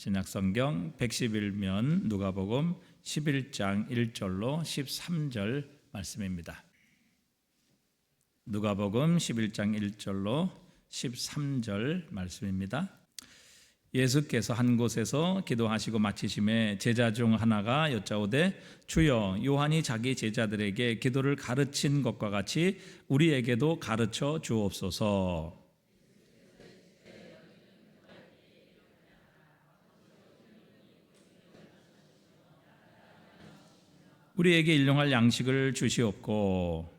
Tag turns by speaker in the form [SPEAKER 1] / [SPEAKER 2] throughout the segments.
[SPEAKER 1] 신약성경 111면 누가복음 11장 1절로 13절 말씀입니다. 누가복음 11장 1절로 13절 말씀입니다. 예수께서 한 곳에서 기도하시고 마치심에 제자 중 하나가 여짜오되 주여, 요한이 자기 제자들에게 기도를 가르친 것과 같이 우리에게도 가르쳐 주옵소서. 우리에게 일용할 양식을 주시옵고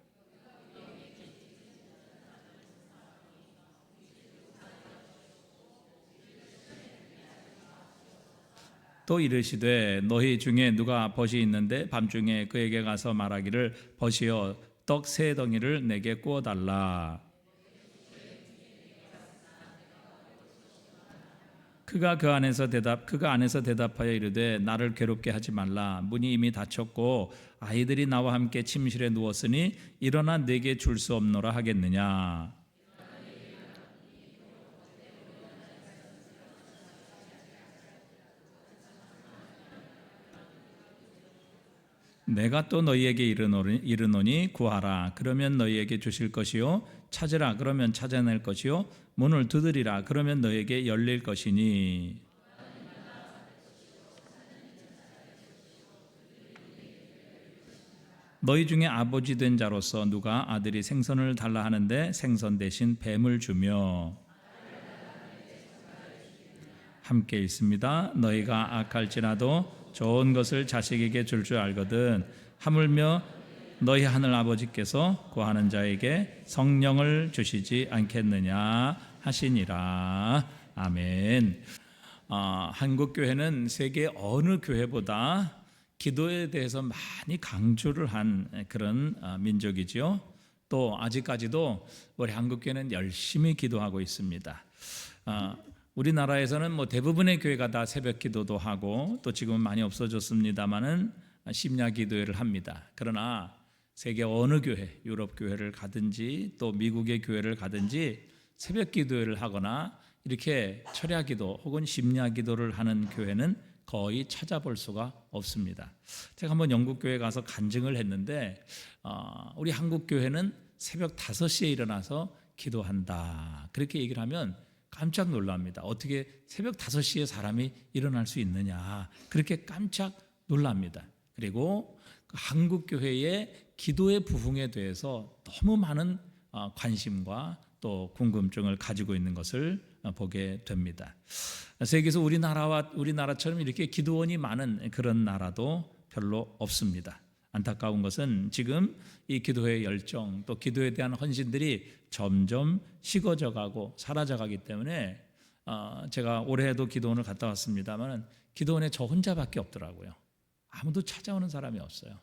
[SPEAKER 1] 또 이르시되 너희 중에 누가 벗이 있는데 밤중에 그에게 가서 말하기를 벗이여 떡 세 덩이를 내게 구워 달라. 그가 안에서 대답하여 이르되 나를 괴롭게 하지 말라. 문이 이미 닫혔고 아이들이 나와 함께 침실에 누웠으니 일어나 내게 줄 수 없노라 하겠느냐. 내가 또 너희에게 이르노니 구하라 그러면 너희에게 주실 것이요 찾으라 그러면 찾아낼 것이요 문을 두드리라 그러면 너희에게 열릴 것이니. 너희 중에 아버지 된 자로서 누가 아들이 생선을 달라 하는데 생선 대신 뱀을 주며. 함께 읽습니다. 너희가 악할지라도 좋은 것을 자식에게 줄 줄 알거든 하물며 너희 하늘 아버지께서 구하는 자에게 성령을 주시지 않겠느냐 하시니라. 아멘. 한국교회는 세계 어느 교회보다 기도에 대해서 많이 강조를 한 그런 민족이죠. 또 아직까지도 우리 한국교회는 열심히 기도하고 있습니다. 우리나라에서는 대부분의 교회가 다 새벽 기도도 하고 또 지금은 많이 없어졌습니다만은 심야 기도회를 합니다. 그러나 세계 어느 교회, 유럽 교회를 가든지 또 미국의 교회를 가든지 새벽 기도회를 하거나 이렇게 철야 기도 혹은 심야 기도를 하는 교회는 거의 찾아볼 수가 없습니다. 제가 한번 영국 교회 가서 간증을 했는데 우리 한국 교회는 새벽 5시에 일어나서 기도한다. 그렇게 얘기를 하면 깜짝 놀랍니다. 어떻게 새벽 5시에 사람이 일어날 수 있느냐. 그렇게 깜짝 놀랍니다. 그리고 한국 교회의 기도의 부흥에 대해서 너무 많은 관심과 또 궁금증을 가지고 있는 것을 보게 됩니다. 세계에서 우리나라처럼 이렇게 기도원이 많은 그런 나라도 별로 없습니다. 안타까운 것은 지금 이 기도의 열정 또 기도에 대한 헌신들이 점점 식어져 가고 사라져 가기 때문에 제가 올해도 기도원을 갔다 왔습니다만 기도원에 저 혼자밖에 없더라고요. 아무도 찾아오는 사람이 없어요.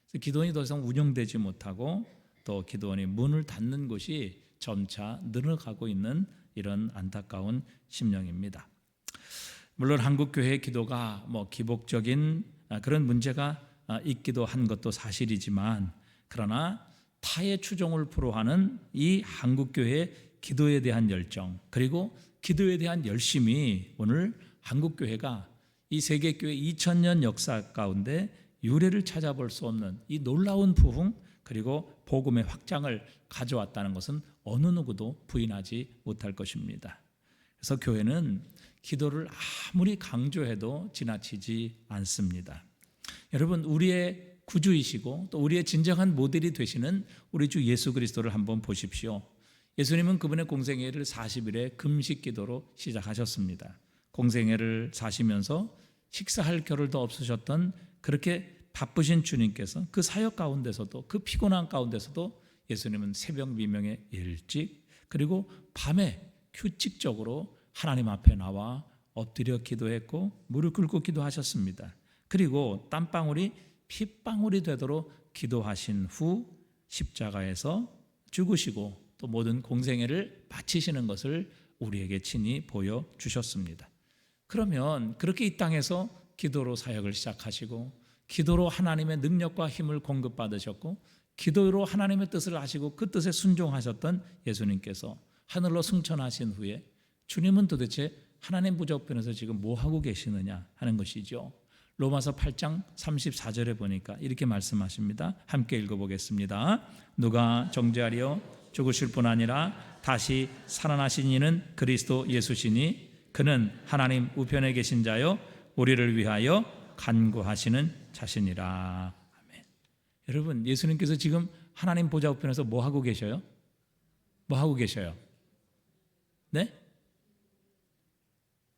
[SPEAKER 1] 그래서 기도원이 더 이상 운영되지 못하고 또 기도원이 문을 닫는 곳이 점차 늘어가고 있는 이런 안타까운 심령입니다. 물론 한국교회의 기도가 기복적인 그런 문제가 있기도 한 것도 사실이지만 그러나 타의 추종을 포로하는 이 한국교회의 기도에 대한 열정 그리고 기도에 대한 열심이 오늘 한국교회가 이 세계교회 2000년 역사 가운데 유례를 찾아볼 수 없는 이 놀라운 부흥 그리고 복음의 확장을 가져왔다는 것은 어느 누구도 부인하지 못할 것입니다. 그래서 교회는 기도를 아무리 강조해도 지나치지 않습니다. 여러분, 우리의 구주이시고 또 우리의 진정한 모델이 되시는 우리 주 예수 그리스도를 한번 보십시오. 예수님은 그분의 공생애를 40일의 금식 기도로 시작하셨습니다. 공생애를 사시면서 식사할 겨를도 없으셨던 그렇게 바쁘신 주님께서 그 사역 가운데서도 그 피곤한 가운데서도 예수님은 새벽 미명에 일찍 그리고 밤에 규칙적으로 하나님 앞에 나와 엎드려 기도했고 무릎 꿇고 기도하셨습니다. 그리고 땀방울이 핏방울이 되도록 기도하신 후 십자가에서 죽으시고 또 모든 공생애를 바치시는 것을 우리에게 친히 보여주셨습니다. 그러면 그렇게 이 땅에서 기도로 사역을 시작하시고 기도로 하나님의 능력과 힘을 공급받으셨고 기도로 하나님의 뜻을 아시고 그 뜻에 순종하셨던 예수님께서 하늘로 승천하신 후에 주님은 도대체 하나님 보좌 우편에서 지금 뭐 하고 계시느냐 하는 것이죠. 로마서 8장 34절에 보니까 이렇게 말씀하십니다. 함께 읽어보겠습니다. 누가 정죄하리요? 죽으실 뿐 아니라 다시 살아나신 이는 그리스도 예수시니 그는 하나님 우편에 계신 자요 우리를 위하여 간구하시는 자신이라. 아멘. 여러분, 예수님께서 지금 하나님 보좌 우편에서 뭐 하고 계셔요? 뭐 하고 계셔요? 네?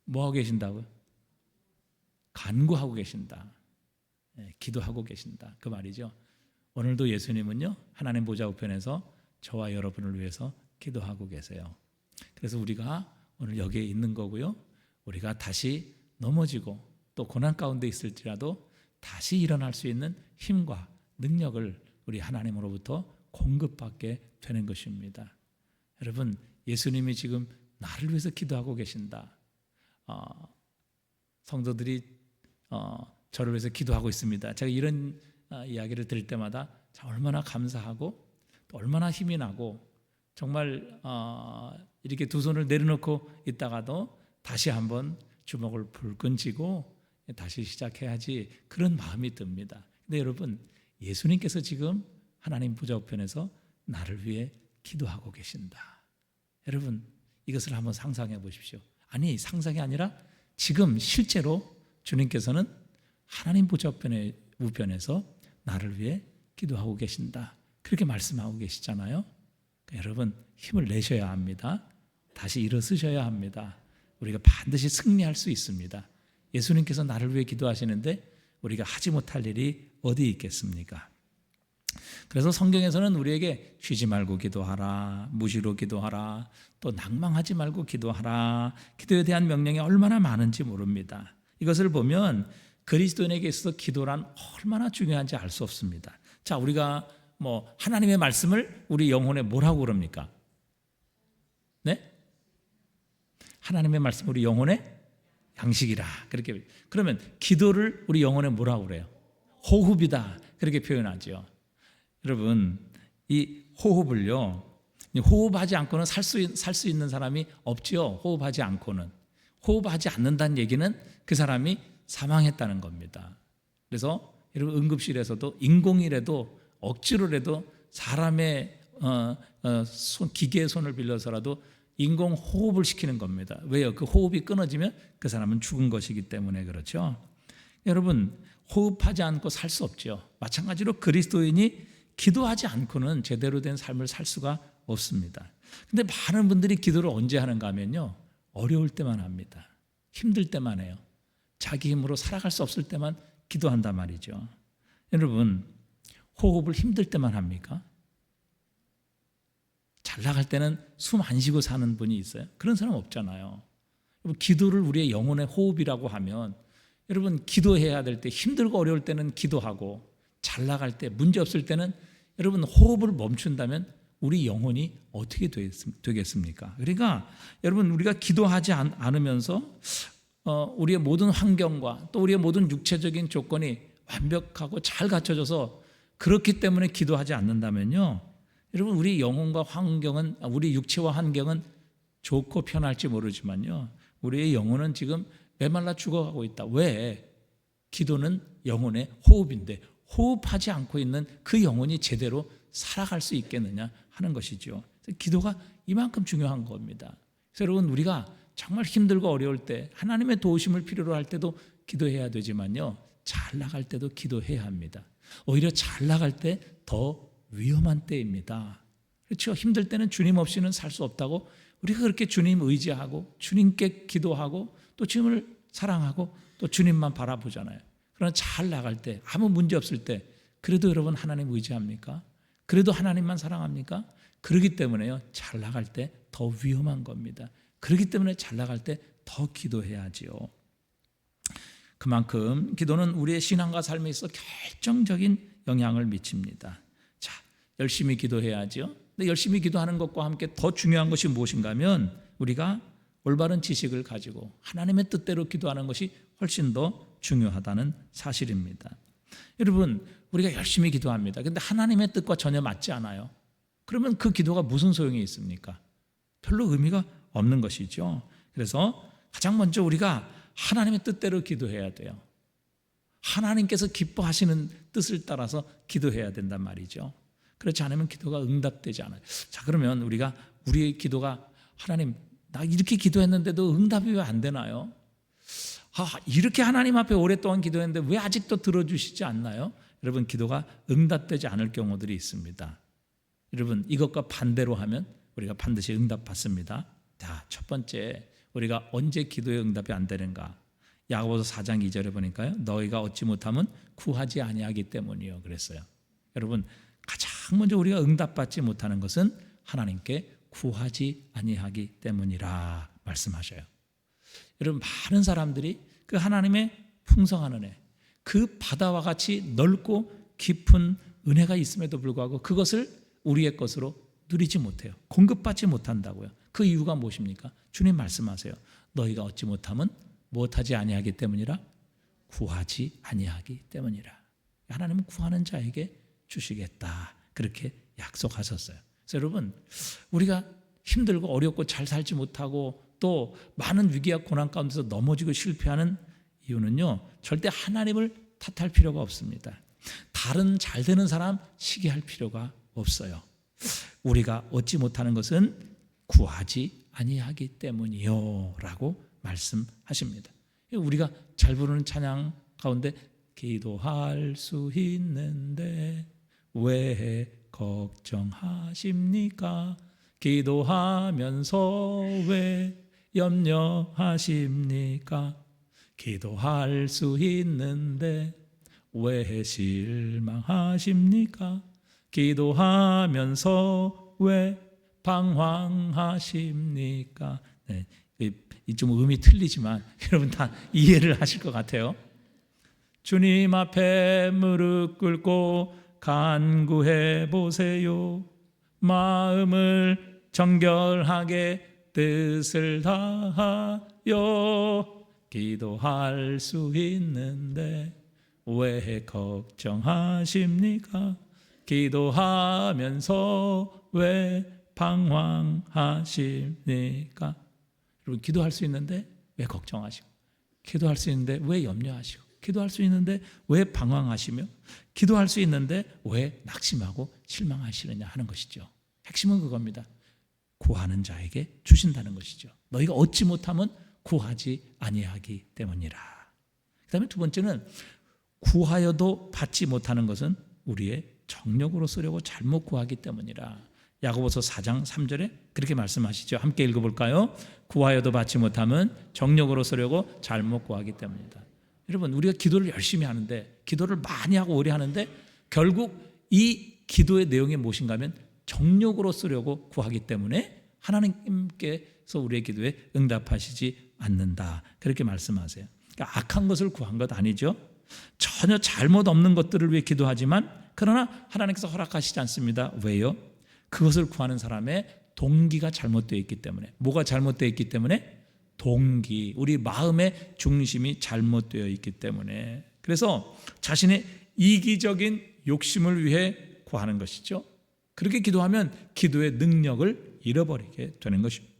[SPEAKER 1] 뭐 하고 계신다고요? 간구하고 계신다. 네, 기도하고 계신다. 그 말이죠. 오늘도 예수님은요, 하나님 보좌 우편에서 저와 여러분을 위해서 기도하고 계세요. 그래서 우리가 오늘 여기에 있는 거고요. 우리가 다시 넘어지고 또 고난 가운데 있을지라도 다시 일어날 수 있는 힘과 능력을 우리 하나님으로부터 공급받게 되는 것입니다. 여러분, 예수님이 지금 나를 위해서 기도하고 계신다. 성도들이 저를 위해서 기도하고 있습니다. 제가 이런 이야기를 들을 때마다 얼마나 감사하고 또 얼마나 힘이 나고 정말 이렇게 두 손을 내려놓고 있다가도 다시 한번 주먹을 불끈 쥐고 다시 시작해야지 그런 마음이 듭니다. 근데 여러분, 예수님께서 지금 하나님 보좌 우편에서 나를 위해 기도하고 계신다. 여러분, 이것을 한번 상상해 보십시오. 아니, 상상이 아니라 지금 실제로 주님께서는 하나님 보좌 우편에서 나를 위해 기도하고 계신다. 그렇게 말씀하고 계시잖아요. 그러니까 여러분, 힘을 내셔야 합니다. 다시 일어서셔야 합니다. 우리가 반드시 승리할 수 있습니다. 예수님께서 나를 위해 기도하시는데 우리가 하지 못할 일이 어디 있겠습니까? 그래서 성경에서는 우리에게 쉬지 말고 기도하라, 무시로 기도하라, 또 낭망하지 말고 기도하라, 기도에 대한 명령이 얼마나 많은지 모릅니다. 이것을 보면 그리스도인에게 있어서 기도란 얼마나 중요한지 알 수 없습니다. 자, 우리가 하나님의 말씀을 우리 영혼에 뭐라고 그럽니까? 네? 하나님의 말씀 우리 영혼에 양식이라. 그렇게. 그러면 기도를 우리 영혼에 뭐라고 그래요? 호흡이다. 그렇게 표현하죠. 여러분, 이 호흡을요, 호흡하지 않고는 살 수 있는 사람이 없죠. 호흡하지 않고는. 호흡하지 않는다는 얘기는 그 사람이 사망했다는 겁니다. 그래서 여러분, 응급실에서도 인공이라도 억지로라도 사람의 기계의 손을 빌려서라도 인공 호흡을 시키는 겁니다. 왜요? 그 호흡이 끊어지면 그 사람은 죽은 것이기 때문에 그렇죠. 여러분, 호흡하지 않고 살 수 없죠. 마찬가지로 그리스도인이 기도하지 않고는 제대로 된 삶을 살 수가 없습니다. 근데 많은 분들이 기도를 언제 하는가 하면요, 어려울 때만 합니다. 힘들 때만 해요. 자기 힘으로 살아갈 수 없을 때만 기도한단 말이죠. 여러분, 호흡을 힘들 때만 합니까? 잘 나갈 때는 숨 안 쉬고 사는 분이 있어요? 그런 사람 없잖아요. 여러분, 기도를 우리의 영혼의 호흡이라고 하면 여러분, 기도해야 될 때 힘들고 어려울 때는 기도하고 잘 나갈 때 문제 없을 때는 여러분 호흡을 멈춘다면 우리 영혼이 어떻게 되겠습니까? 그러니까 여러분, 우리가 기도하지 않으면서 우리의 모든 환경과 또 우리의 모든 육체적인 조건이 완벽하고 잘 갖춰져서 그렇기 때문에 기도하지 않는다면요, 여러분, 우리 영혼과 환경은, 우리 육체와 환경은 좋고 편할지 모르지만요, 우리의 영혼은 지금 메말라 죽어가고 있다. 왜? 기도는 영혼의 호흡인데 호흡하지 않고 있는 그 영혼이 제대로 살아갈 수 있겠느냐 하는 것이죠. 기도가 이만큼 중요한 겁니다. 그래서 여러분, 우리가 정말 힘들고 어려울 때 하나님의 도우심을 필요로 할 때도 기도해야 되지만요, 잘 나갈 때도 기도해야 합니다. 오히려 잘 나갈 때 더 위험한 때입니다. 그렇죠? 힘들 때는 주님 없이는 살 수 없다고 우리가 그렇게 주님 의지하고 주님께 기도하고 또 주님을 사랑하고 또 주님만 바라보잖아요. 그러나 잘 나갈 때, 아무 문제 없을 때 그래도 여러분 하나님 의지합니까? 그래도 하나님만 사랑합니까? 그렇기 때문에요, 잘 나갈 때 더 위험한 겁니다. 그렇기 때문에 잘 나갈 때 더 기도해야지요. 그만큼 기도는 우리의 신앙과 삶에 있어 결정적인 영향을 미칩니다. 자, 열심히 기도해야죠. 근데 열심히 기도하는 것과 함께 더 중요한 것이 무엇인가 하면 우리가 올바른 지식을 가지고 하나님의 뜻대로 기도하는 것이 훨씬 더 중요하다는 사실입니다. 여러분, 우리가 열심히 기도합니다. 근데 하나님의 뜻과 전혀 맞지 않아요. 그러면 그 기도가 무슨 소용이 있습니까? 별로 의미가 없는 것이죠. 그래서 가장 먼저 우리가 하나님의 뜻대로 기도해야 돼요. 하나님께서 기뻐하시는 뜻을 따라서 기도해야 된단 말이죠. 그렇지 않으면 기도가 응답되지 않아요. 자, 그러면 우리의 기도가 하나님, 나 이렇게 기도했는데도 응답이 왜 안 되나요? 이렇게 하나님 앞에 오랫동안 기도했는데 왜 아직도 들어주시지 않나요? 여러분, 기도가 응답되지 않을 경우들이 있습니다. 여러분, 이것과 반대로 하면 우리가 반드시 응답받습니다. 자, 첫 번째, 우리가 언제 기도의 응답이 안 되는가? 야고보서 4장 2절에 보니까요, 너희가 얻지 못하면 구하지 아니하기 때문이요 그랬어요. 여러분, 가장 먼저 우리가 응답받지 못하는 것은 하나님께 구하지 아니하기 때문이라 말씀하셔요. 여러분, 많은 사람들이 그 하나님의 풍성한 은혜, 그 바다와 같이 넓고 깊은 은혜가 있음에도 불구하고 그것을 우리의 것으로 누리지 못해요. 공급받지 못한다고요. 그 이유가 무엇입니까? 주님 말씀하세요. 너희가 얻지 못하면 무엇하지 아니하기 때문이라? 구하지 아니하기 때문이라. 하나님은 구하는 자에게 주시겠다, 그렇게 약속하셨어요. 그래서 여러분, 우리가 힘들고 어렵고 잘 살지 못하고 또 많은 위기와 고난 가운데서 넘어지고 실패하는 이유는요, 절대 하나님을 탓할 필요가 없습니다. 다른 잘 되는 사람 시기할 필요가 없어요. 우리가 얻지 못하는 것은 구하지 아니하기 때문이요 라고 말씀하십니다. 우리가 잘 부르는 찬양 가운데 기도할 수 있는데 왜 걱정하십니까? 기도하면서 왜 염려하십니까? 기도할 수 있는데 왜 실망하십니까? 기도하면서 왜 방황하십니까? 네, 좀 음이 틀리지만 여러분 다 이해를 하실 것 같아요. 주님 앞에 무릎 꿇고 간구해 보세요. 마음을 정결하게 뜻을 다하여 기도할 수 있는데 왜 걱정하십니까? 기도하면서 왜 방황하십니까? 여러분, 기도할 수 있는데 왜 걱정하시고, 기도할 수 있는데 왜 염려하시고, 기도할 수 있는데 왜 방황하시며, 기도할 수 있는데 왜 낙심하고 실망하시느냐 하는 것이죠. 핵심은 그겁니다. 구하는 자에게 주신다는 것이죠. 너희가 얻지 못하면 구하지 아니하기 때문이라. 그 다음에 두 번째는 구하여도 받지 못하는 것은 우리의 정력으로 쓰려고 잘못 구하기 때문이라. 야고보서 4장 3절에 그렇게 말씀하시죠. 함께 읽어볼까요? 구하여도 받지 못하면 정력으로 쓰려고 잘못 구하기 때문이다. 여러분, 우리가 기도를 열심히 하는데, 기도를 많이 하고 오래 하는데 결국 이 기도의 내용이 무엇인가 하면 정력으로 쓰려고 구하기 때문에 하나님께서 우리의 기도에 응답하시지 않는다, 그렇게 말씀하세요. 그러니까 악한 것을 구한 것 아니죠. 전혀 잘못 없는 것들을 위해 기도하지만 그러나 하나님께서 허락하시지 않습니다. 왜요? 그것을 구하는 사람의 동기가 잘못되어 있기 때문에. 뭐가 잘못되어 있기 때문에? 동기, 우리 마음의 중심이 잘못되어 있기 때문에. 그래서 자신의 이기적인 욕심을 위해 구하는 것이죠. 그렇게 기도하면 기도의 능력을 잃어버리게 되는 것입니다.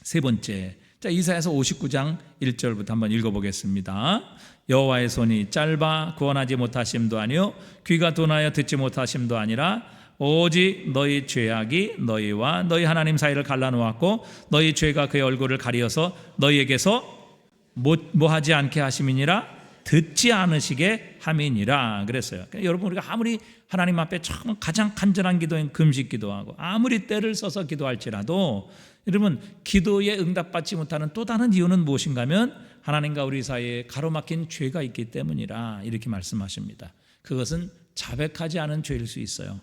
[SPEAKER 1] 세 번째, 자, 이사야서 59장 1절부터 한번 읽어보겠습니다. 여호와의 손이 짧아 구원하지 못하심도 아니요 귀가 둔하여 듣지 못하심도 아니라 오직 너희 죄악이 너희와 너희 하나님 사이를 갈라놓았고 너희 죄가 그의 얼굴을 가리어서 너희에게서 뭐하지 않게 하심이니라 듣지 않으시게 함이니라 그랬어요. 그러니까 여러분, 우리가 아무리 하나님 앞에 처음 가장 간절한 기도인 금식 기도하고 아무리 때를 써서 기도할지라도 여러분, 기도에 응답받지 못하는 또 다른 이유는 무엇인가 하면 하나님과 우리 사이에 가로막힌 죄가 있기 때문이라 이렇게 말씀하십니다. 그것은 자백하지 않은 죄일 수 있어요.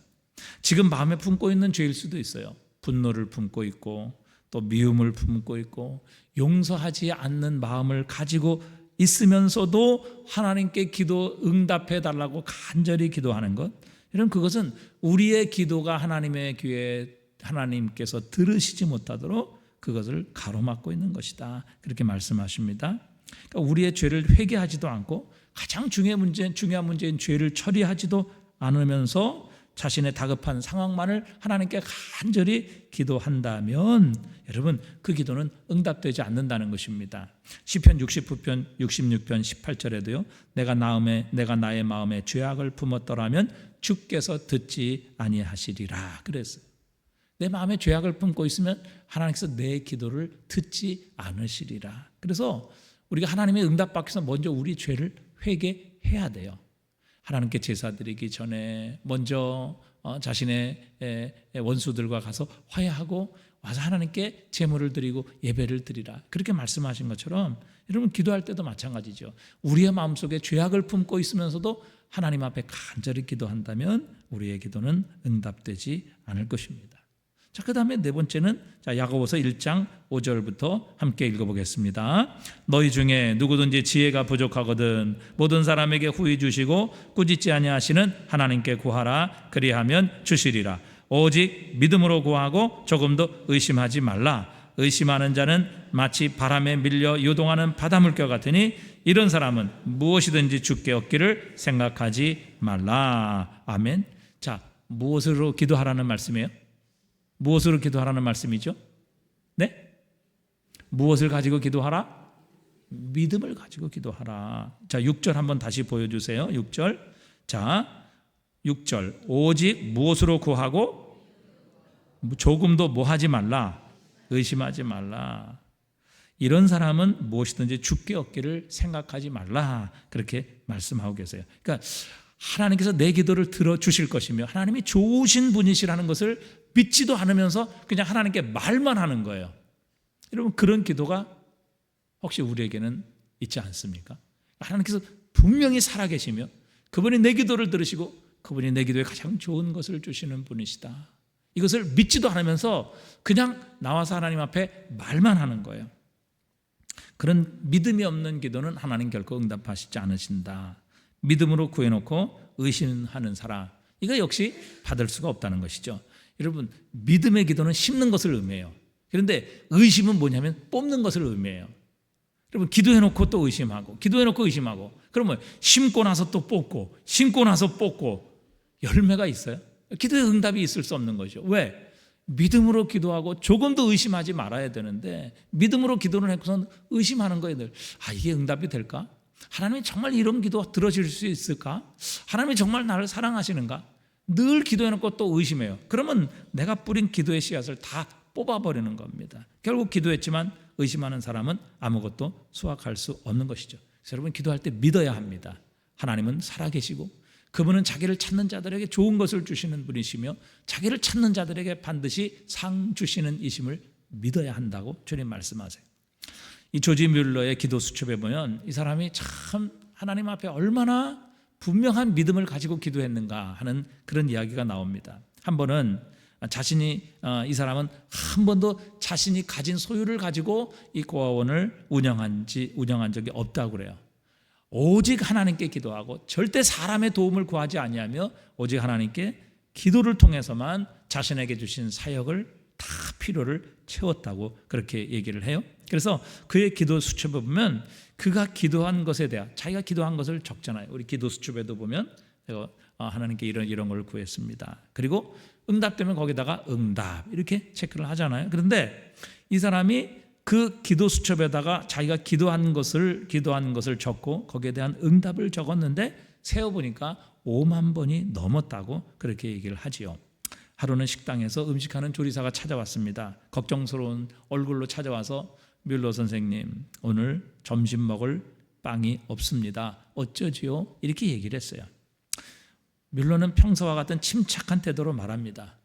[SPEAKER 1] 지금 마음에 품고 있는 죄일 수도 있어요. 분노를 품고 있고 또 미움을 품고 있고 용서하지 않는 마음을 가지고 있으면서도 하나님께 기도 응답해 달라고 간절히 기도하는 것, 이런 그것은 우리의 기도가 하나님의 귀에 하나님께서 들으시지 못하도록 그것을 가로막고 있는 것이다, 그렇게 말씀하십니다. 그러니까 우리의 죄를 회개하지도 않고 가장 중요한 문제인 죄를 처리하지도 않으면서 자신의 다급한 상황만을 하나님께 간절히 기도한다면 여러분 그 기도는 응답되지 않는다는 것입니다. 시편 69편 66편 18절에도요. 내가 나의 마음에 죄악을 품었더라면 주께서 듣지 아니하시리라 그랬어요. 내 마음에 죄악을 품고 있으면 하나님께서 내 기도를 듣지 않으시리라. 그래서 우리가 하나님의 응답받기 위해서 먼저 우리 죄를 회개해야 돼요. 하나님께 제사 드리기 전에 먼저 자신의 원수들과 가서 화해하고 와서 하나님께 제물을 드리고 예배를 드리라. 그렇게 말씀하신 것처럼 여러분 기도할 때도 마찬가지죠. 우리의 마음속에 죄악을 품고 있으면서도 하나님 앞에 간절히 기도한다면 우리의 기도는 응답되지 않을 것입니다. 자, 그 다음에 네 번째는 야고보서 1장 5절부터 함께 읽어보겠습니다. 너희 중에 누구든지 지혜가 부족하거든 모든 사람에게 후히 주시고 꾸짖지 아니하시는 하나님께 구하라. 그리하면 주시리라. 오직 믿음으로 구하고 조금도 의심하지 말라. 의심하는 자는 마치 바람에 밀려 요동하는 바닷물결 같으니 이런 사람은 무엇이든지 주께 얻기를 생각하지 말라. 아멘. 자, 무엇으로 기도하라는 말씀이에요? 무엇으로 기도하라는 말씀이죠? 네? 무엇을 가지고 기도하라? 믿음을 가지고 기도하라. 자, 6절 한번 다시 보여주세요. 6절. 자, 6절. 오직 무엇으로 구하고 조금도 뭐 하지 말라. 의심하지 말라. 이런 사람은 무엇이든지 주께 얻기를 생각하지 말라. 그렇게 말씀하고 계세요. 그러니까 하나님께서 내 기도를 들어주실 것이며 하나님이 좋으신 분이시라는 것을 믿지도 않으면서 그냥 하나님께 말만 하는 거예요. 여러분 그런 기도가 혹시 우리에게는 있지 않습니까? 하나님께서 분명히 살아계시며 그분이 내 기도를 들으시고 그분이 내 기도에 가장 좋은 것을 주시는 분이시다. 이것을 믿지도 않으면서 그냥 나와서 하나님 앞에 말만 하는 거예요. 그런 믿음이 없는 기도는 하나님 결코 응답하시지 않으신다. 믿음으로 구해놓고 의심하는 사람, 이거 역시 받을 수가 없다는 것이죠. 여러분 믿음의 기도는 심는 것을 의미해요. 그런데 의심은 뭐냐면 뽑는 것을 의미해요. 여러분 기도해놓고 또 의심하고 기도해놓고 의심하고 그러면 심고 나서 또 뽑고 심고 나서 뽑고 열매가 있어요? 기도에 응답이 있을 수 없는 거죠. 왜? 믿음으로 기도하고 조금도 의심하지 말아야 되는데 믿음으로 기도를 해서는 의심하는 거예요. 이게 응답이 될까? 하나님이 정말 이런 기도 들어줄 수 있을까? 하나님이 정말 나를 사랑하시는가? 늘 기도해놓고 또 의심해요. 그러면 내가 뿌린 기도의 씨앗을 다 뽑아버리는 겁니다. 결국 기도했지만 의심하는 사람은 아무것도 수확할 수 없는 것이죠. 그래서 여러분 기도할 때 믿어야 합니다. 하나님은 살아계시고 그분은 자기를 찾는 자들에게 좋은 것을 주시는 분이시며 자기를 찾는 자들에게 반드시 상 주시는 이심을 믿어야 한다고 주님 말씀하세요. 이 조지 뮬러의 기도 수첩에 보면 이 사람이 참 하나님 앞에 얼마나 분명한 믿음을 가지고 기도했는가 하는 그런 이야기가 나옵니다. 한 번은 이 사람은 한 번도 자신이 가진 소유를 가지고 이 고아원을 운영한 적이 없다고 그래요. 오직 하나님께 기도하고 절대 사람의 도움을 구하지 아니하며 오직 하나님께 기도를 통해서만 자신에게 주신 사역을 다 필요를 채웠다고 그렇게 얘기를 해요. 그래서 그의 기도 수첩에 보면 그가 기도한 것에 대한 자기가 기도한 것을 적잖아요. 우리 기도 수첩에도 보면 하나님께 이런 걸 구했습니다. 그리고 응답되면 거기다가 응답 이렇게 체크를 하잖아요. 그런데 이 사람이 그 기도 수첩에다가 자기가 기도한 것을 적고 거기에 대한 응답을 적었는데 세어보니까 5만 번이 넘었다고 그렇게 얘기를 하지요. 하루는 식당에서 음식하는 조리사가 찾아왔습니다. 걱정스러운 얼굴로 찾아와서 뮬러 선생님, 오늘 점심 먹을 빵이 없습니다. 어쩌지요? 이렇게 얘기를 했어요. 뮬러는 평소와 같은 침착한 태도로 말합니다.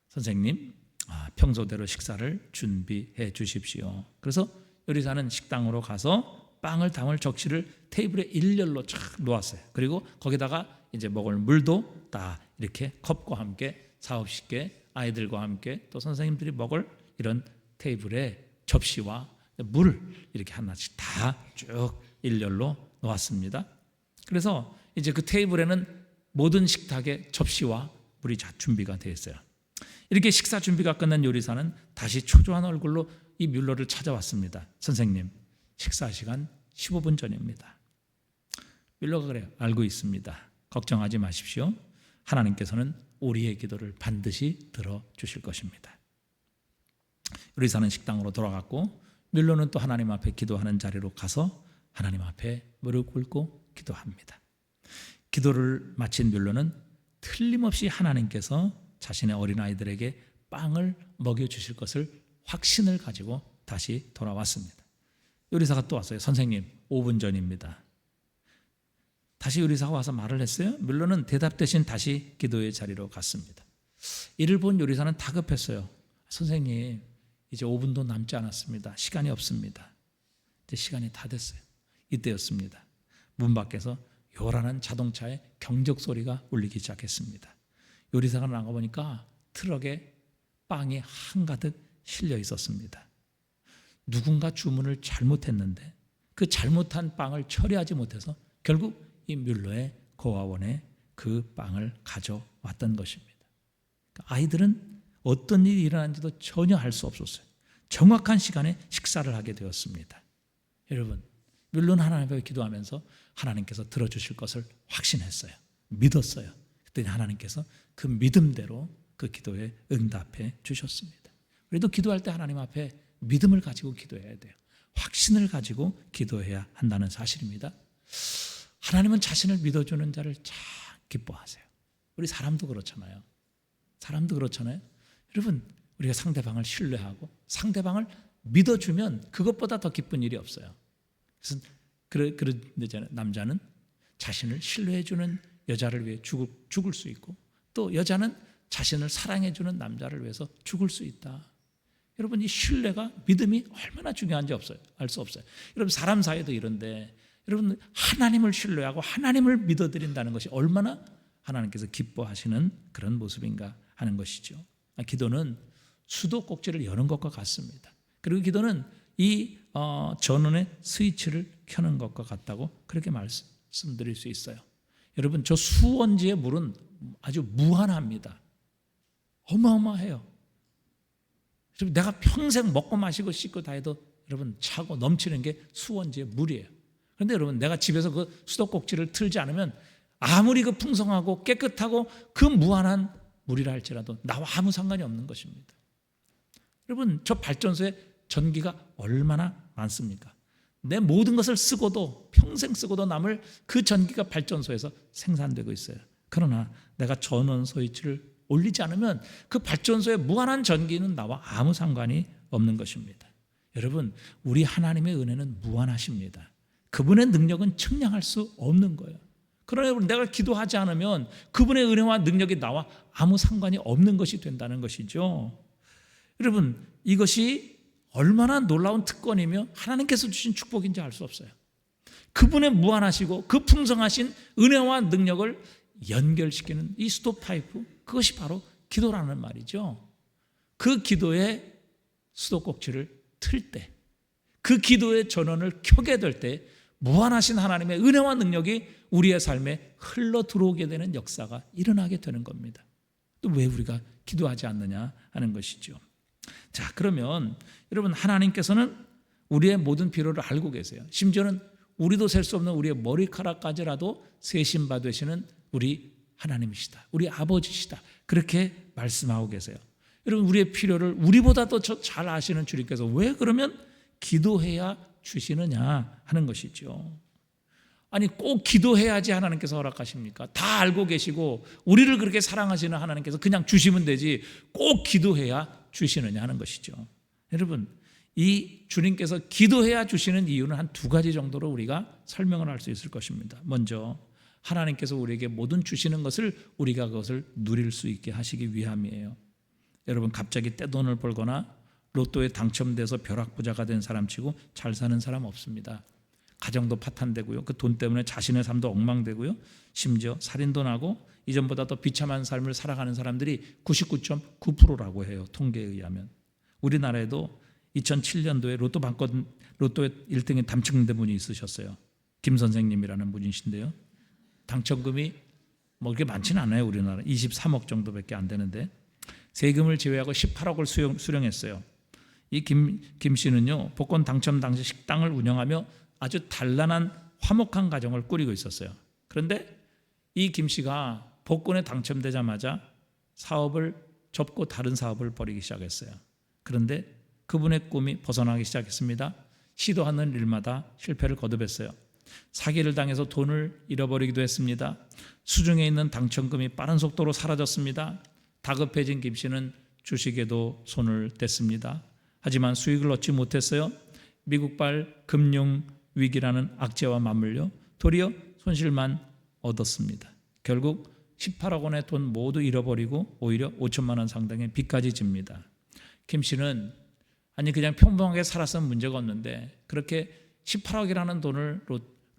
[SPEAKER 1] 선생님, 평소대로 식사를 준비해 주십시오. 그래서 요리사는 식당으로 가서 빵을 담을 접시를 테이블에 일렬로 쫙 놓았어요. 그리고 거기다가 이제 먹을 물도 딱 이렇게 컵과 함께 사업식계 아이들과 함께 또 선생님들이 먹을 이런 테이블에 접시와 물 이렇게 하나씩 다 쭉 일렬로 놓았습니다. 그래서 이제 그 테이블에는 모든 식탁에 접시와 물이 다 준비가 되어 있어요. 이렇게 식사 준비가 끝난 요리사는 다시 초조한 얼굴로 이 뮬러를 찾아왔습니다. 선생님, 식사 시간 15분 전입니다. 뮬러가 그래요. 알고 있습니다. 걱정하지 마십시오. 하나님께서는 우리의 기도를 반드시 들어주실 것입니다. 요리사는 식당으로 돌아갔고 밀로는 또 하나님 앞에 기도하는 자리로 가서 하나님 앞에 무릎 꿇고 기도합니다. 기도를 마친 밀로는 틀림없이 하나님께서 자신의 어린아이들에게 빵을 먹여주실 것을 확신을 가지고 다시 돌아왔습니다. 요리사가 또 왔어요. 선생님, 5분 전입니다. 다시 요리사가 와서 말을 했어요. 밀로는 대답 대신 다시 기도의 자리로 갔습니다. 이를 본 요리사는 다급했어요. 선생님, 이제 5분도 남지 않았습니다. 시간이 없습니다. 이제 시간이 다 됐어요. 이때였습니다. 문 밖에서 요란한 자동차의 경적 소리가 울리기 시작했습니다. 요리사가 나가보니까 트럭에 빵이 한가득 실려 있었습니다. 누군가 주문을 잘못했는데 그 잘못한 빵을 처리하지 못해서 결국 이 뮬러의 고아원에 그 빵을 가져왔던 것입니다. 아이들은 어떤 일이 일어난지도 전혀 알 수 없었어요. 정확한 시간에 식사를 하게 되었습니다. 여러분, 뮬러는 하나님 앞에 기도하면서 하나님께서 들어주실 것을 확신했어요. 믿었어요. 그랬더니 하나님께서 그 믿음대로 그 기도에 응답해 주셨습니다. 우리도 기도할 때 하나님 앞에 믿음을 가지고 기도해야 돼요. 확신을 가지고 기도해야 한다는 사실입니다. 하나님은 자신을 믿어주는 자를 참 기뻐하세요. 우리 사람도 그렇잖아요. 여러분, 우리가 상대방을 신뢰하고 상대방을 믿어주면 그것보다 더 기쁜 일이 없어요. 그래서 그런 남자는 자신을 신뢰해주는 여자를 위해 죽을 수 있고, 또 여자는 자신을 사랑해주는 남자를 위해서 죽을 수 있다. 여러분, 이 신뢰가, 믿음이 얼마나 중요한지 알 수 없어요. 여러분, 사람 사이도 이런데 여러분, 하나님을 신뢰하고 하나님을 믿어드린다는 것이 얼마나 하나님께서 기뻐하시는 그런 모습인가 하는 것이죠. 기도는 수도꼭지를 여는 것과 같습니다. 그리고 기도는 이 전원의 스위치를 켜는 것과 같다고 그렇게 말씀드릴 수 있어요. 여러분, 저 수원지의 물은 아주 무한합니다. 어마어마해요. 내가 평생 먹고 마시고 씻고 다 해도 여러분 차고 넘치는 게 수원지의 물이에요. 그런데 여러분, 내가 집에서 그 수도꼭지를 틀지 않으면 아무리 그 풍성하고 깨끗하고 그 무한한 물이라 할지라도 나와 아무 상관이 없는 것입니다. 여러분, 저 발전소에 전기가 얼마나 많습니까? 내 모든 것을 쓰고도, 평생 쓰고도 남을 그 전기가 발전소에서 생산되고 있어요. 그러나 내가 전원 스위치를 올리지 않으면 그 발전소의 무한한 전기는 나와 아무 상관이 없는 것입니다. 여러분, 우리 하나님의 은혜는 무한하십니다. 그분의 능력은 측량할 수 없는 거예요. 그러나 여러분, 내가 기도하지 않으면 그분의 은혜와 능력이 나와 아무 상관이 없는 것이 된다는 것이죠. 여러분, 이것이 얼마나 놀라운 특권이며 하나님께서 주신 축복인지 알 수 없어요. 그분의 무한하시고 그 풍성하신 은혜와 능력을 연결시키는 이 스톱파이프, 그것이 바로 기도라는 말이죠. 그 기도의 수도꼭지를 틀 때, 그 기도의 전원을 켜게 될 때 무한하신 하나님의 은혜와 능력이 우리의 삶에 흘러 들어오게 되는 역사가 일어나게 되는 겁니다. 또 왜 우리가 기도하지 않느냐 하는 것이죠. 자, 그러면 여러분, 하나님께서는 우리의 모든 필요를 알고 계세요. 심지어는 우리도 셀 수 없는 우리의 머리카락까지라도 세신 바 되시는 우리 하나님이시다, 우리 아버지시다, 그렇게 말씀하고 계세요. 여러분, 우리의 필요를 우리보다 더 잘 아시는 주님께서 왜 그러면 기도해야 주시느냐 하는 것이죠. 아니, 꼭 기도해야지 하나님께서 허락하십니까? 다 알고 계시고 우리를 그렇게 사랑하시는 하나님께서 그냥 주시면 되지 꼭 기도해야 주시느냐 하는 것이죠. 여러분, 이 주님께서 기도해야 주시는 이유는 한 두 가지 정도로 우리가 설명을 할 수 있을 것입니다. 먼저, 하나님께서 우리에게 모든 주시는 것을 우리가 그것을 누릴 수 있게 하시기 위함이에요. 여러분, 갑자기 떼돈을 벌거나 로또에 당첨돼서 벼락부자가 된 사람치고 잘 사는 사람 없습니다. 가정도 파탄되고요, 그 돈 때문에 자신의 삶도 엉망되고요, 심지어 살인도 나고 이전보다 더 비참한 삶을 살아가는 사람들이 99.9%라고 해요, 통계에 의하면. 우리나라에도 2007년도에 로또에 1등에 당첨된 분이 있으셨어요. 김 선생님이라는 분이신데요, 당첨금이 뭐 그렇게 많지는 않아요. 우리나라 23억 정도밖에 안 되는데 세금을 제외하고 18억을 수령했어요. 이 김 씨는요, 복권 당첨 당시 식당을 운영하며 아주 단란한 화목한 가정을 꾸리고 있었어요. 그런데 이 김 씨가 복권에 당첨되자마자 사업을 접고 다른 사업을 벌이기 시작했어요. 그런데 그분의 꿈이 벗어나기 시작했습니다. 시도하는 일마다 실패를 거듭했어요. 사기를 당해서 돈을 잃어버리기도 했습니다. 수중에 있는 당첨금이 빠른 속도로 사라졌습니다. 다급해진 김 씨는 주식에도 손을 댔습니다. 하지만 수익을 얻지 못했어요. 미국발 금융 위기라는 악재와 맞물려 도리어 손실만 얻었습니다. 결국 18억 원의 돈 모두 잃어버리고 오히려 5천만 원 상당의 빚까지 집니다. 김 씨는 그냥 평범하게 살았으면 문제가 없는데 그렇게 18억이라는 돈을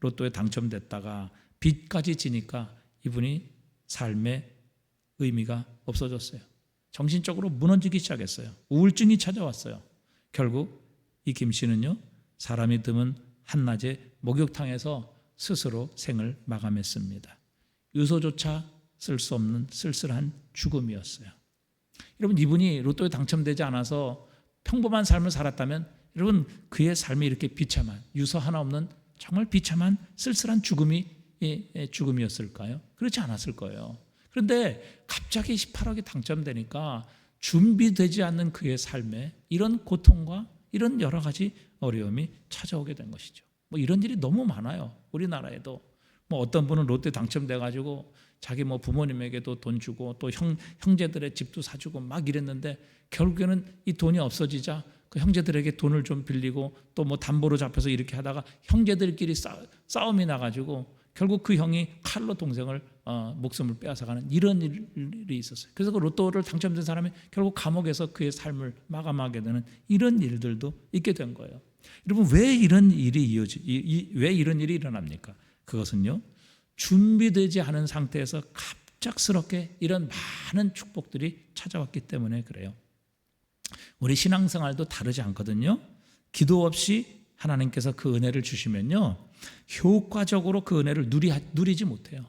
[SPEAKER 1] 로또에 당첨됐다가 빚까지 지니까 이분이 삶의 의미가 없어졌어요. 정신적으로 무너지기 시작했어요. 우울증이 찾아왔어요. 결국 이 김 씨는요, 사람이 드문 한낮에 목욕탕에서 스스로 생을 마감했습니다. 유서조차 쓸 수 없는 쓸쓸한 죽음이었어요. 여러분, 이분이 로또에 당첨되지 않아서 평범한 삶을 살았다면 여러분, 그의 삶이 이렇게 비참한, 유서 하나 없는 정말 비참한 쓸쓸한 죽음이었을까요? 그렇지 않았을 거예요. 그런데 갑자기 18억이 당첨되니까 준비되지 않는 그의 삶에 이런 고통과 이런 여러 가지 어려움이 찾아오게 된 것이죠. 이런 일이 너무 많아요. 우리나라에도 어떤 분은 로또에 당첨돼 가지고 자기 부모님에게도 돈 주고 또 형제들의 집도 사주고 막 이랬는데 결국에는 이 돈이 없어지자 그 형제들에게 돈을 좀 빌리고 또 담보로 잡혀서 이렇게 하다가 형제들끼리 싸움이 나가지고 결국 그 형이 칼로 동생을 목숨을 빼앗아가는 이런 일이 있었어요. 그래서 그 로또를 당첨된 사람이 결국 감옥에서 그의 삶을 마감하게 되는 이런 일들도 있게 된 거예요. 여러분, 왜 이런 일이 왜 이런 일이 일어납니까? 그것은요, 준비되지 않은 상태에서 갑작스럽게 이런 많은 축복들이 찾아왔기 때문에 그래요. 우리 신앙생활도 다르지 않거든요. 기도 없이 하나님께서 그 은혜를 주시면요, 효과적으로 그 은혜를 누리지 못해요.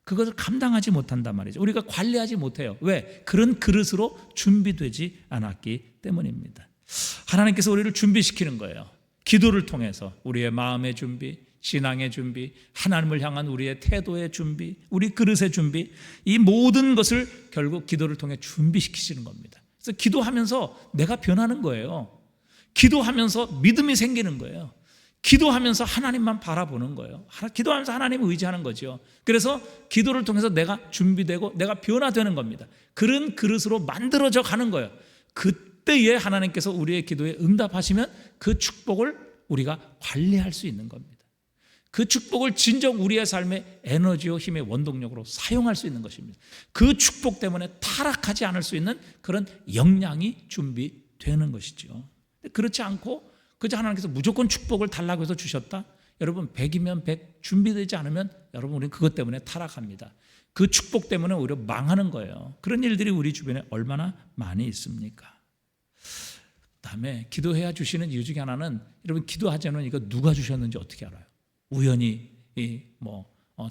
[SPEAKER 1] 그것을 감당하지 못한단 말이죠. 우리가 관리하지 못해요. 왜? 그런 그릇으로 준비되지 않았기 때문입니다. 하나님께서 우리를 준비시키는 거예요. 기도를 통해서 우리의 마음의 준비, 신앙의 준비, 하나님을 향한 우리의 태도의 준비, 우리 그릇의 준비, 이 모든 것을 결국 기도를 통해 준비시키시는 겁니다. 그래서 기도하면서 내가 변하는 거예요. 기도하면서 믿음이 생기는 거예요. 기도하면서 하나님만 바라보는 거예요. 기도하면서 하나님을 의지하는 거죠. 그래서 기도를 통해서 내가 준비되고 내가 변화되는 겁니다. 그런 그릇으로 만들어져 가는 거예요. 그때에 하나님께서 우리의 기도에 응답하시면 그 축복을 우리가 관리할 수 있는 겁니다. 그 축복을 진정 우리의 삶의 에너지와 힘의 원동력으로 사용할 수 있는 것입니다. 그 축복 때문에 타락하지 않을 수 있는 그런 역량이 준비되는 것이죠. 그렇지 않고 그저 하나님께서 무조건 축복을 달라고 해서 주셨다? 여러분, 100이면 100 준비되지 않으면 여러분, 우리는 그것 때문에 타락합니다. 그 축복 때문에 오히려 망하는 거예요. 그런 일들이 우리 주변에 얼마나 많이 있습니까? 그다음에 기도해야 주시는 이유 중에 하나는, 여러분, 기도하지 않으면 이거 누가 주셨는지 어떻게 알아요? 우연히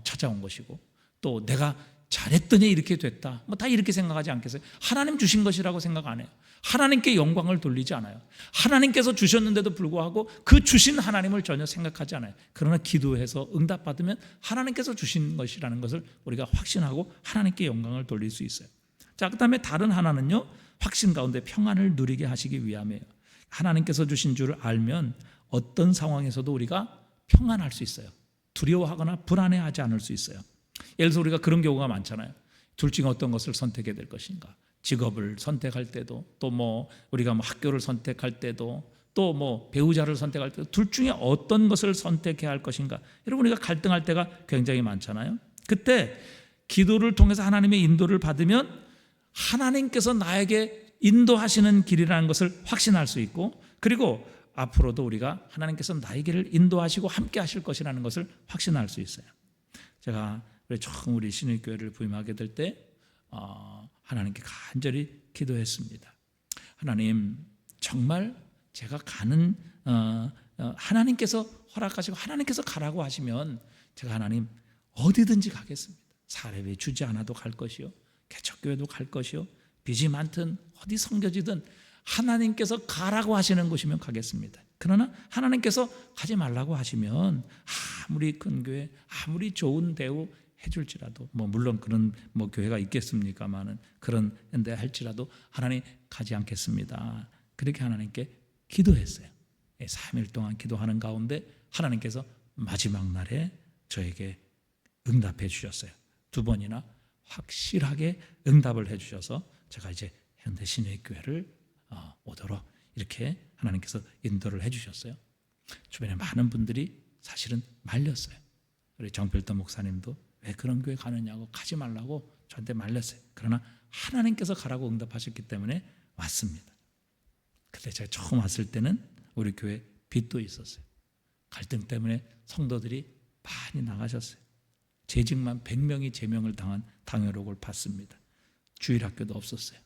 [SPEAKER 1] 찾아온 것이고, 또 내가 잘했더니 이렇게 됐다, 다 이렇게 생각하지 않겠어요? 하나님 주신 것이라고 생각 안 해요. 하나님께 영광을 돌리지 않아요. 하나님께서 주셨는데도 불구하고 그 주신 하나님을 전혀 생각하지 않아요. 그러나 기도해서 응답받으면 하나님께서 주신 것이라는 것을 우리가 확신하고 하나님께 영광을 돌릴 수 있어요. 자, 그 다음에 다른 하나는요, 확신 가운데 평안을 누리게 하시기 위함이에요. 하나님께서 주신 줄을 알면 어떤 상황에서도 우리가 평안할 수 있어요. 두려워하거나 불안해하지 않을 수 있어요. 예를 들어서 우리가 그런 경우가 많잖아요. 둘 중에 어떤 것을 선택해야 될 것인가? 직업을 선택할 때도, 또 우리가 학교를 선택할 때도, 또 배우자를 선택할 때도 둘 중에 어떤 것을 선택해야 할 것인가? 여러분, 우리가 갈등할 때가 굉장히 많잖아요. 그때 기도를 통해서 하나님의 인도를 받으면 하나님께서 나에게 인도하시는 길이라는 것을 확신할 수 있고, 그리고 앞으로도 우리가 하나님께서 나의 길을 인도하시고 함께 하실 것이라는 것을 확신할 수 있어요. 제가 처음 우리 신일교회를 부임하게 될 때 하나님께 간절히 기도했습니다. 하나님, 정말 제가 가는 하나님께서 허락하시고 하나님께서 가라고 하시면 제가 하나님 어디든지 가겠습니다. 사례비 주지 않아도 갈 것이요, 개척교회도 갈 것이요, 빚이 많든 어디 섬겨지든 하나님께서 가라고 하시는 곳이면 가겠습니다. 그러나 하나님께서 가지 말라고 하시면 아무리 큰 교회, 아무리 좋은 대우 해줄지라도 물론 그런 교회가 있겠습니까만은 그런데 할지라도 하나님 가지 않겠습니다. 그렇게 하나님께 기도했어요. 3일 동안 기도하는 가운데 하나님께서 마지막 날에 저에게 응답해 주셨어요. 2번이나 확실하게 응답을 해 주셔서 제가 이제 현대신의교회를 오도록 이렇게 하나님께서 인도를 해 주셨어요. 주변에 많은 분들이 사실은 말렸어요. 우리 정필도 목사님도 왜 그런 교회 가느냐고, 가지 말라고 저한테 말렸어요. 그러나 하나님께서 가라고 응답하셨기 때문에 왔습니다. 근데 제가 처음 왔을 때는 우리 교회 빚도 있었어요. 갈등 때문에 성도들이 많이 나가셨어요. 재직만 100명이 제명을 당한 당회록을 받습니다. 주일학교도 없었어요.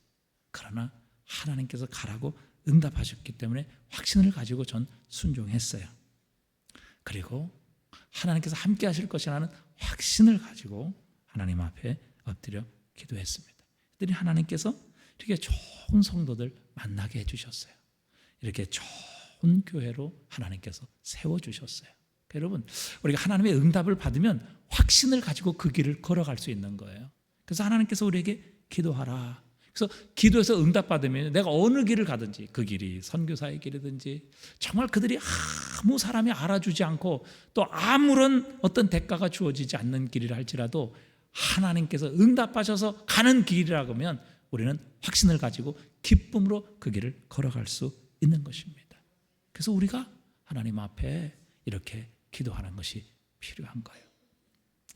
[SPEAKER 1] 그러나 하나님께서 가라고 응답하셨기 때문에 확신을 가지고 전 순종했어요. 그리고 하나님께서 함께 하실 것이라는 확신을 가지고 하나님 앞에 엎드려 기도했습니다. 그랬더니 하나님께서 이렇게 좋은 성도들 만나게 해주셨어요. 이렇게 좋은 교회로 하나님께서 세워주셨어요. 여러분, 우리가 하나님의 응답을 받으면 확신을 가지고 그 길을 걸어갈 수 있는 거예요. 그래서 하나님께서 우리에게 기도하라. 그래서 기도해서 응답받으면 내가 어느 길을 가든지, 그 길이 선교사의 길이든지, 정말 그들이 아무 사람이 알아주지 않고 또 아무런 어떤 대가가 주어지지 않는 길이라 할지라도 하나님께서 응답하셔서 가는 길이라고 하면 우리는 확신을 가지고 기쁨으로 그 길을 걸어갈 수 있는 것입니다. 그래서 우리가 하나님 앞에 이렇게 기도하는 것이 필요한 거예요.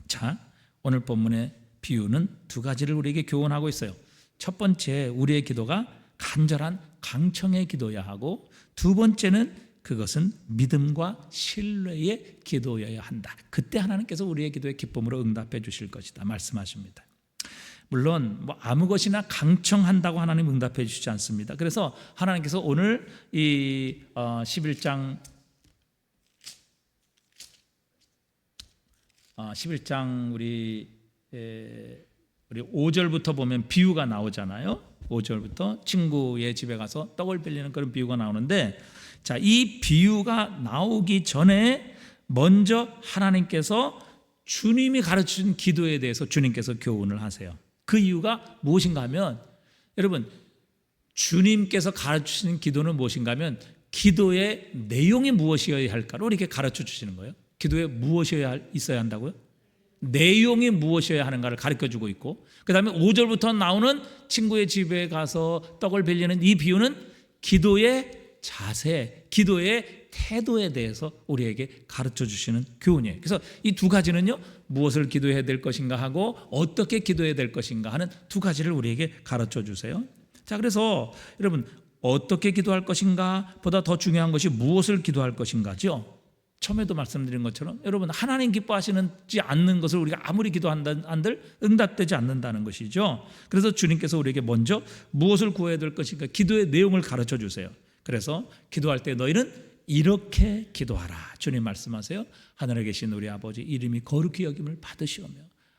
[SPEAKER 1] 자, 오늘 본문의 비유는 2가지를 우리에게 교훈하고 있어요. 첫 번째, 우리의 기도가 간절한 강청의 기도여야 하고, 2번째는 그것은 믿음과 신뢰의 기도여야 한다. 그때 하나님께서 우리의 기도에 기쁨으로 응답해 주실 것이다 말씀하십니다. 물론 아무 것이나 강청한다고 하나님 응답해 주시지 않습니다. 그래서 하나님께서 오늘 이 11장 11장 우리 5절부터 보면 비유가 나오잖아요. 5절부터 친구의 집에 가서 떡을 빌리는 그런 비유가 나오는데, 자, 이 비유가 나오기 전에 먼저 하나님께서 주님이 가르치신 기도에 대해서 주님께서 교훈을 하세요. 그 이유가 무엇인가 하면, 여러분, 주님께서 가르치시는 기도는 무엇인가 하면 기도의 내용이 무엇이어야 할까를 이렇게 가르쳐 주시는 거예요. 기도에 무엇이 있어야 한다고요? 내용이 무엇이어야 하는가를 가르쳐주고 있고, 그 다음에 5절부터 나오는 친구의 집에 가서 떡을 빌리는 이 비유는 기도의 자세, 기도의 태도에 대해서 우리에게 가르쳐 주시는 교훈이에요. 그래서 이 2가지는요, 무엇을 기도해야 될 것인가 하고 어떻게 기도해야 될 것인가 하는 2가지를 우리에게 가르쳐 주세요. 자, 그래서 여러분, 어떻게 기도할 것인가 보다 더 중요한 것이 무엇을 기도할 것인가죠. 처음에도 말씀드린 것처럼 여러분, 하나님 기뻐하시지 않는 것을 우리가 아무리 기도한들 응답되지 않는다는 것이죠. 그래서 주님께서 우리에게 먼저 무엇을 구해야 될 것인가, 기도의 내용을 가르쳐 주세요. 그래서 기도할 때 너희는 이렇게 기도하라. 주님 말씀하세요. 하늘에 계신 우리 아버지 이름이 거룩히 여김을 받으시오며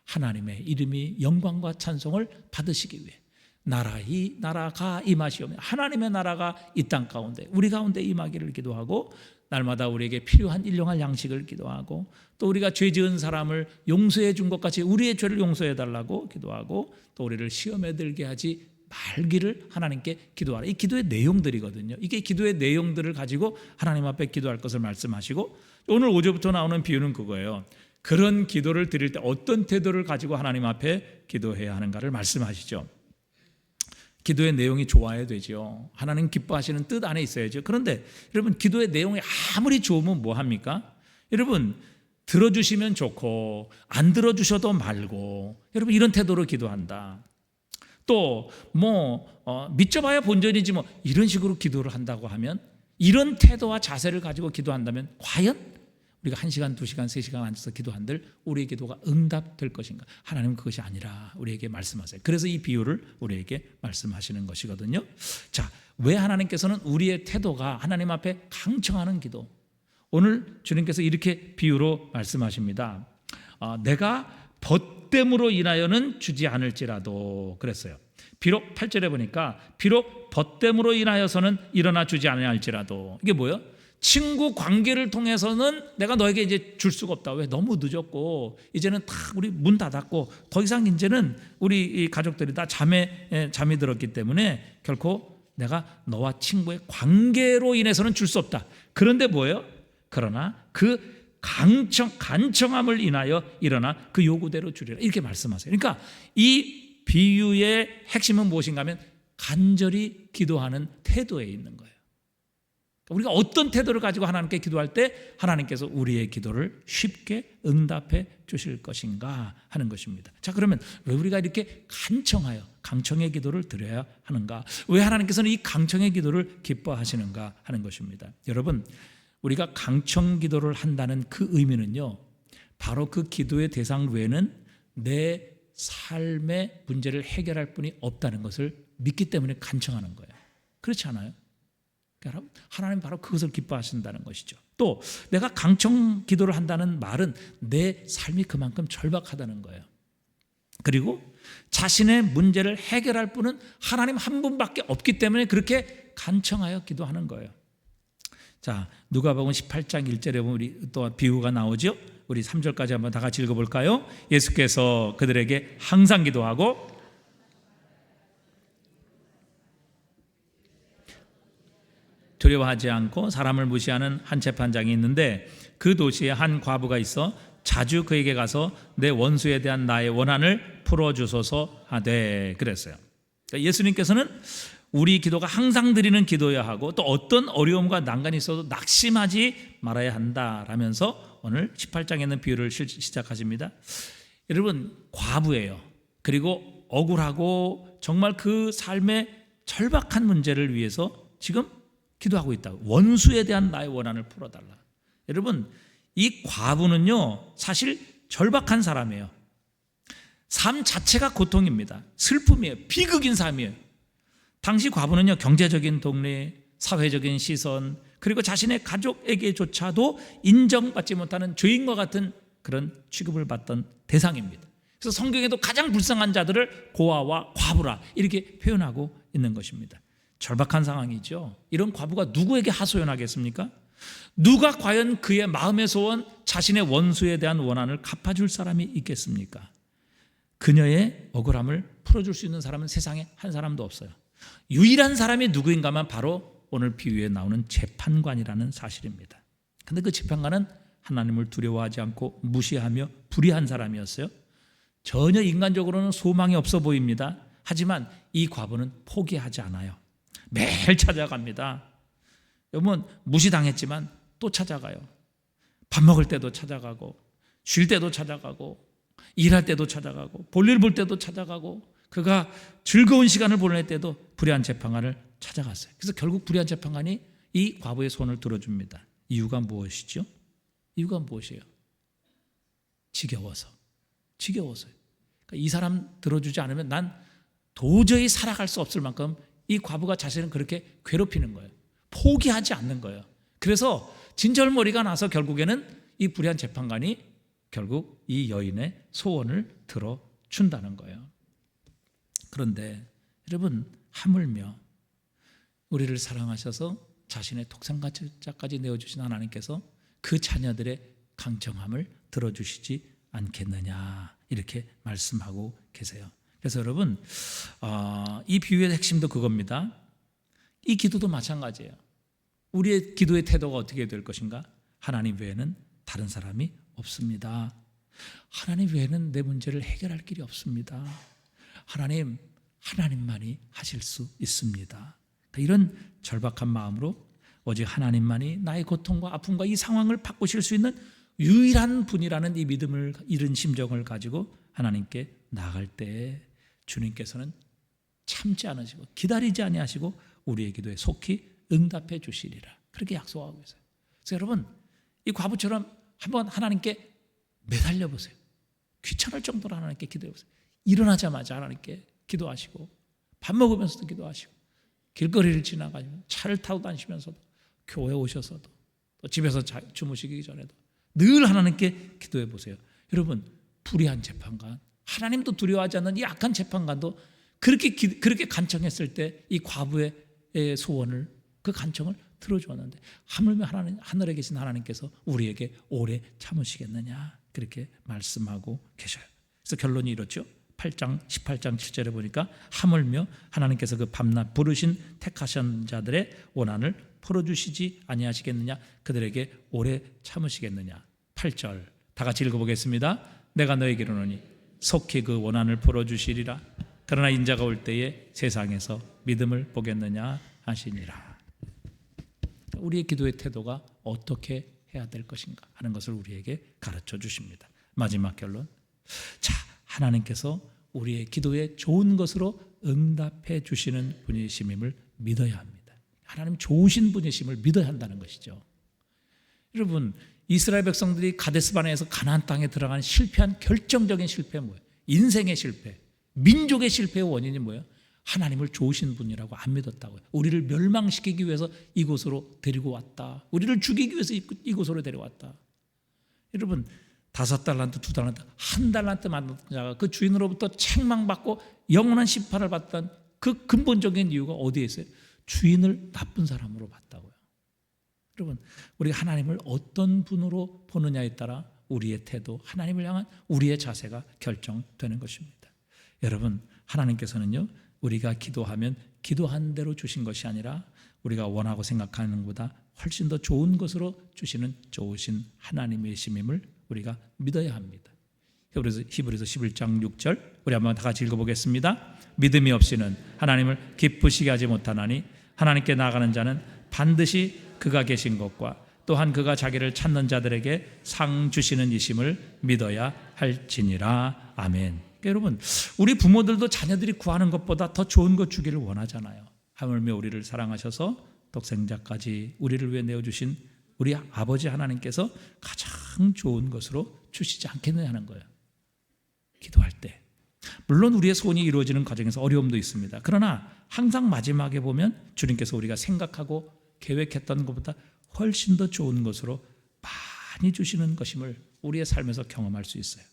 [SPEAKER 1] 하나님의 이름이 영광과 찬송을 받으시기 위해 나라가 임하시오며 하나님의 나라가 이 땅 가운데 우리 가운데 임하기를 기도하고, 날마다 우리에게 필요한 일용할 양식을 기도하고, 또 우리가 죄 지은 사람을 용서해 준 것 같이 우리의 죄를 용서해 달라고 기도하고, 또 우리를 시험에 들게 하지 말기를 하나님께 기도하라. 이 기도의 내용들이거든요. 이게 기도의 내용들을 가지고 하나님 앞에 기도할 것을 말씀하시고, 오늘 5절부터 나오는 비유는 그거예요. 그런 기도를 드릴 때 어떤 태도를 가지고 하나님 앞에 기도해야 하는가를 말씀하시죠. 기도의 내용이 좋아야 되죠. 하나님 기뻐하시는 뜻 안에 있어야죠. 그런데 여러분, 기도의 내용이 아무리 좋으면 뭐합니까? 여러분, 들어주시면 좋고 안 들어주셔도 말고, 여러분, 이런 태도로 기도한다. 또 믿져봐야 본전이지 이런 식으로 기도를 한다고 하면, 이런 태도와 자세를 가지고 기도한다면 과연 우리가 1시간, 2시간, 3시간 앉아서 기도한들 우리의 기도가 응답될 것인가? 하나님은 그것이 아니라 우리에게 말씀하세요. 그래서 이 비유를 우리에게 말씀하시는 것이거든요. 자, 왜 하나님께서는 우리의 태도가 하나님 앞에 강청하는 기도, 오늘 주님께서 이렇게 비유로 말씀하십니다. 내가 벗됨으로 인하여는 주지 않을지라도 그랬어요. 비록 8절에 보니까 비록 벗됨으로 인하여서는 일어나 주지 아니할지라도, 이게 뭐예요? 친구 관계를 통해서는 내가 너에게 이제 줄 수가 없다. 왜? 너무 늦었고 이제는 다 우리 문 닫았고 더 이상 이제는 우리 이 가족들이 다 잠이 들었기 때문에 결코 내가 너와 친구의 관계로 인해서는 줄 수 없다. 그런데 뭐예요? 그러나 그 간청함을 인하여 일어나 그 요구대로 주리라, 이렇게 말씀하세요. 그러니까 이 비유의 핵심은 무엇인가 하면 간절히 기도하는 태도에 있는 거예요. 우리가 어떤 태도를 가지고 하나님께 기도할 때 하나님께서 우리의 기도를 쉽게 응답해 주실 것인가 하는 것입니다. 자, 그러면 왜 우리가 이렇게 강청의 기도를 드려야 하는가? 왜 하나님께서는 이 강청의 기도를 기뻐하시는가 하는 것입니다. 여러분, 우리가 강청 기도를 한다는 그 의미는요, 바로 그 기도의 대상 외에는 내 삶의 문제를 해결할 분이 없다는 것을 믿기 때문에 간청하는 거예요. 그렇지 않아요? 하나님 바로 그것을 기뻐하신다는 것이죠. 또 내가 강청 기도를 한다는 말은 내 삶이 그만큼 절박하다는 거예요. 그리고 자신의 문제를 해결할 분은 하나님 한 분밖에 없기 때문에 그렇게 간청하여 기도하는 거예요. 자, 누가복음 18장 1절에 보면 우리 또 비유가 나오죠. 우리 3절까지 한번 다 같이 읽어볼까요? 예수께서 그들에게 항상 기도하고 두려워하지 않고 사람을 무시하는 한 재판장이 있는데 그 도시에 한 과부가 있어 자주 그에게 가서 내 원수에 대한 나의 원한을 풀어주소서 하되 그랬어요. 그러니까 예수님께서는 우리 기도가 항상 드리는 기도여야 하고 또 어떤 어려움과 난관이 있어도 낙심하지 말아야 한다라면서 오늘 18장에 있는 비유를 시작하십니다. 여러분, 과부예요. 그리고 억울하고 정말 그 삶의 절박한 문제를 위해서 지금 기도하고 있다. 원수에 대한 나의 원한을 풀어달라. 여러분, 이 과부는요 사실 절박한 사람이에요. 삶 자체가 고통입니다. 슬픔이에요. 비극인 삶이에요. 당시 과부는요 경제적인 독립, 사회적인 시선, 그리고 자신의 가족에게조차도 인정받지 못하는 죄인과 같은 그런 취급을 받던 대상입니다. 그래서 성경에도 가장 불쌍한 자들을 고아와 과부라 이렇게 표현하고 있는 것입니다. 절박한 상황이죠. 이런 과부가 누구에게 하소연하겠습니까? 누가 과연 그의 마음의 소원, 자신의 원수에 대한 원한을 갚아줄 사람이 있겠습니까? 그녀의 억울함을 풀어줄 수 있는 사람은 세상에 한 사람도 없어요. 유일한 사람이 누구인가만 바로 오늘 비유에 나오는 재판관이라는 사실입니다. 그런데 그 재판관은 하나님을 두려워하지 않고 무시하며 불의한 사람이었어요. 전혀 인간적으로는 소망이 없어 보입니다. 하지만 이 과부는 포기하지 않아요. 매일 찾아갑니다. 여러분, 무시당했지만 또 찾아가요. 밥 먹을 때도 찾아가고 쉴 때도 찾아가고 일할 때도 찾아가고 볼일 볼 때도 찾아가고 그가 즐거운 시간을 보낼 때도 불의한 재판관을 찾아갔어요. 그래서 결국 불의한 재판관이 이 과부의 손을 들어줍니다. 이유가 무엇이죠? 이유가 무엇이에요? 지겨워서요. 그러니까 이 사람 들어주지 않으면 난 도저히 살아갈 수 없을 만큼 이 과부가 자신을 그렇게 괴롭히는 거예요. 포기하지 않는 거예요. 그래서 진절머리가 나서 결국에는 이 불의한 재판관이 결국 이 여인의 소원을 들어준다는 거예요. 그런데 여러분, 하물며 우리를 사랑하셔서 자신의 독생자까지 내어주신 하나님께서 그 자녀들의 강청함을 들어주시지 않겠느냐 이렇게 말씀하고 계세요. 그래서 여러분, 이 비유의 핵심도 그겁니다. 이 기도도 마찬가지예요. 우리의 기도의 태도가 어떻게 될 것인가? 하나님 외에는 다른 사람이 없습니다. 하나님 외에는 내 문제를 해결할 길이 없습니다. 하나님만이 하실 수 있습니다. 이런 절박한 마음으로 오직 하나님만이 나의 고통과 아픔과 이 상황을 바꾸실 수 있는 유일한 분이라는 이 믿음을 이른 심정을 가지고 하나님께 나아갈 때 주님께서는 참지 않으시고 기다리지 아니하시고 우리의 기도에 속히 응답해 주시리라, 그렇게 약속하고 있어요. 그래서 여러분, 이 과부처럼 한번 하나님께 매달려 보세요. 귀찮을 정도로 하나님께 기도해 보세요. 일어나자마자 하나님께 기도하시고 밥 먹으면서도 기도하시고 길거리를 지나가시면 차를 타고 다니시면서도 교회 오셔서도 또 집에서 주무시기 전에도 늘 하나님께 기도해 보세요. 여러분, 불의한 재판관, 하나님도 두려워하지 않는 이 악한 재판관도 그렇게 간청했을 때 이 과부의 소원을, 그 간청을 들어주었는데 하물며 하늘에 계신 하나님께서 우리에게 오래 참으시겠느냐 그렇게 말씀하고 계셔요. 그래서 결론이 이렇죠. 18장 7절에 보니까 하물며 하나님께서 그 밤낮 부르신 택하신 자들의 원한을 풀어주시지 아니하시겠느냐, 그들에게 오래 참으시겠느냐. 8절 다 같이 읽어보겠습니다. 내가 너에게 이르노니 속히 그 원한을 풀어주시리라. 그러나 인자가 올 때에 세상에서 믿음을 보겠느냐 하시니라. 우리의 기도의 태도가 어떻게 해야 될 것인가 하는 것을 우리에게 가르쳐 주십니다. 마지막 결론. 자, 하나님께서 우리의 기도에 좋은 것으로 응답해 주시는 분이심을 믿어야 합니다. 하나님 좋으신 분이심을 믿어야 한다는 것이죠. 여러분, 이스라엘 백성들이 가데스바네에서 가나안 땅에 들어가는 실패한 결정적인 실패는 뭐예요? 인생의 실패, 민족의 실패의 원인이 뭐예요? 하나님을 좋으신 분이라고 안 믿었다고요. 우리를 멸망시키기 위해서 이곳으로 데리고 왔다. 우리를 죽이기 위해서 이곳으로 데려왔다. 여러분, 5달란트, 2달란트, 1달란트 만든 자가 그 주인으로부터 책망받고 영원한 심판을 받던 그 근본적인 이유가 어디에 있어요? 주인을 나쁜 사람으로 봤다고요. 여러분, 우리가 하나님을 어떤 분으로 보느냐에 따라 우리의 태도, 하나님을 향한 우리의 자세가 결정되는 것입니다. 여러분, 하나님께서는요, 우리가 기도하면 기도한 대로 주신 것이 아니라 우리가 원하고 생각하는 것보다 훨씬 더 좋은 것으로 주시는 좋으신 하나님이심을 우리가 믿어야 합니다. 히브리서 11장 6절 우리 한번 다 같이 읽어보겠습니다. 믿음이 없이는 하나님을 기쁘시게 하지 못하나니 하나님께 나아가는 자는 반드시 그가 계신 것과 또한 그가 자기를 찾는 자들에게 상 주시는 이심을 믿어야 할지니라. 아멘. 여러분, 우리 부모들도 자녀들이 구하는 것보다 더 좋은 것 주기를 원하잖아요. 하물며 우리를 사랑하셔서 독생자까지 우리를 위해 내어주신 우리 아버지 하나님께서 가장 좋은 것으로 주시지 않겠느냐 하는 거예요. 기도할 때 물론 우리의 소원이 이루어지는 과정에서 어려움도 있습니다. 그러나 항상 마지막에 보면 주님께서 우리가 생각하고 계획했던 것보다 훨씬 더 좋은 것으로 많이 주시는 것임을 우리의 삶에서 경험할 수 있어요.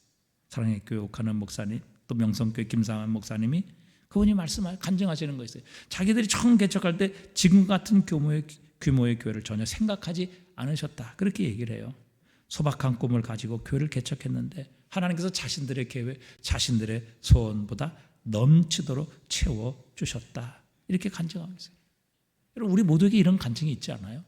[SPEAKER 1] 사랑의 교육하는 목사님, 또 명성교회 김상환 목사님이 그분이 간증하시는 거 있어요. 자기들이 처음 개척할 때 지금 같은 규모의 교회를 전혀 생각하지 않으셨다, 그렇게 얘기를 해요. 소박한 꿈을 가지고 교회를 개척했는데 하나님께서 자신들의 계획, 자신들의 소원보다 넘치도록 채워주셨다, 이렇게 간증하고 있어요. 여러분, 우리 모두에게 이런 간증이 있지 않아요?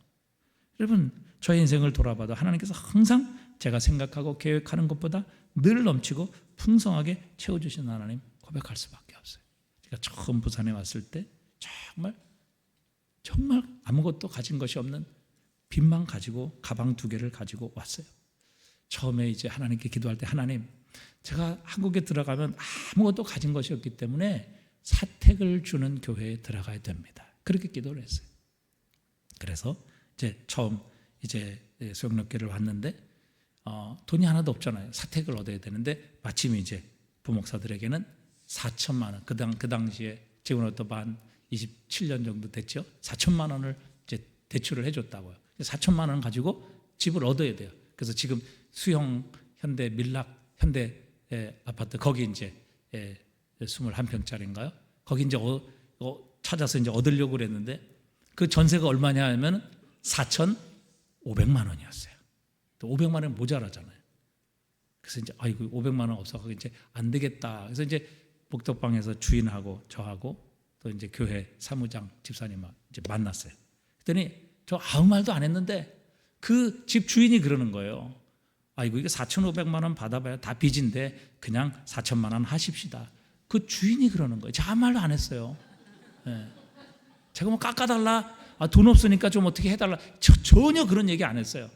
[SPEAKER 1] 여러분, 저의 인생을 돌아봐도 하나님께서 항상 제가 생각하고 계획하는 것보다 늘 넘치고 풍성하게 채워주신 하나님 고백할 수밖에 없어요. 제가 처음 부산에 왔을 때 정말 아무것도 가진 것이 없는 빚만 가지고 가방 2개를 가지고 왔어요. 처음에 이제 하나님께 기도할 때, 하나님, 제가 한국에 들어가면 아무것도 가진 것이 없기 때문에 사택을 주는 교회에 들어가야 됩니다. 그렇게 기도를 했어요. 그래서 이제 처음 이제 소영력교회를 왔는데 돈이 하나도 없잖아요. 사택을 얻어야 되는데 마침 이제 부목사들에게는 4천만 원, 그 당시에 지금으로부터 한 27년 정도 됐죠. 4천만 원을 이제 대출을 해줬다고요. 4천만 원 가지고 집을 얻어야 돼요. 그래서 지금 수영 현대 밀락 현대 아파트 거기 이제 21평짜리인가요? 거기 이제 찾아서 이제 얻으려고 그랬는데 그 전세가 얼마냐 하면 4,500만 원이었어요. 또 500만 원 모자라잖아요. 그래서 이제 아이고 500만 원 없어서 이제 안 되겠다. 그래서 이제 복덕방에서 주인하고 저하고 또 이제 교회 사무장 집사님 이제 만났어요. 그랬더니 저 아무 말도 안 했는데 그 집 주인이 그러는 거예요. 아이고 이게 4,500만 원 받아봐야 다 빚인데 그냥 4천만 원 하십시다. 그 주인이 그러는 거예요. 제가 아무 말도 안 했어요. 네. 제가 뭐 깎아달라, 돈 없으니까 좀 어떻게 해달라, 전혀 그런 얘기 안 했어요.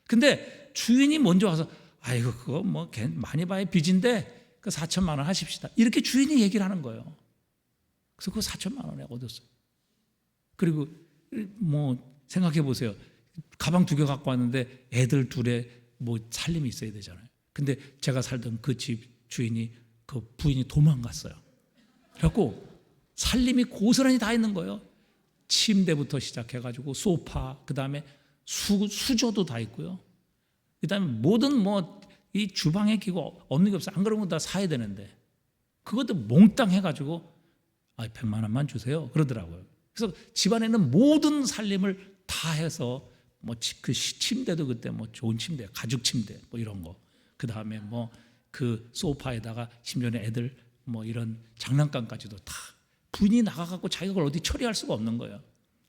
[SPEAKER 1] 근데 주인이 먼저 와서 아이고 그거 뭐 많이 봐야 빚인데 그 4천만 원 하십시다, 이렇게 주인이 얘기를 하는 거예요. 그래서 그 4천만 원에 얻었어요. 그리고 뭐 생각해 보세요. 가방 2개 갖고 왔는데 애들 2에 뭐 살림이 있어야 되잖아요. 근데 제가 살던 그 집 주인이, 그 부인이 도망갔어요. 그래갖고 살림이 고스란히 다 있는 거예요. 침대부터 시작해가지고 소파, 그 다음에 수저도 다 있고요. 그 다음에 모든 이 주방에 기구 없는 게 없어요. 안 그러면 다 사야 되는데 그것도 몽땅 해가지고 100만 원만 주세요 그러더라고요. 그래서 집안에는 모든 살림을 다 해서 뭐 그 침대도 그때 뭐 좋은 침대, 가죽 침대 뭐 이런 거, 그 다음에 뭐 그 소파에다가 심지어 애들 뭐 이런 장난감까지도 다 분이 나가갖고 자기가 그걸 어디 처리할 수가 없는 거예요.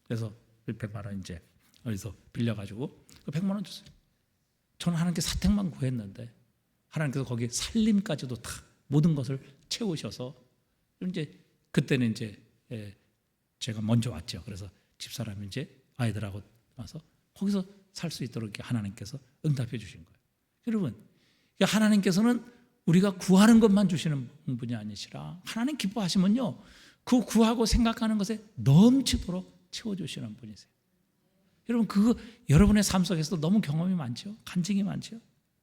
[SPEAKER 1] 그래서 100만 원 이제 어디서 빌려가지고 100만 원 줬어요. 저는 하나님께 사택만 구했는데 하나님께서 거기 살림까지도 다 모든 것을 채우셔서 이제 그때는 이제 제가 먼저 왔죠. 그래서 집사람이 이제 아이들하고 와서 거기서 살 수 있도록 하나님께서 응답해 주신 거예요. 여러분, 하나님께서는 우리가 구하는 것만 주시는 분이 아니시라 하나님 기뻐하시면요, 그 구하고 생각하는 것에 넘치도록 채워주시는 분이세요. 여러분, 여러분의 삶 속에서도 너무 경험이 많죠. 간증이 많죠.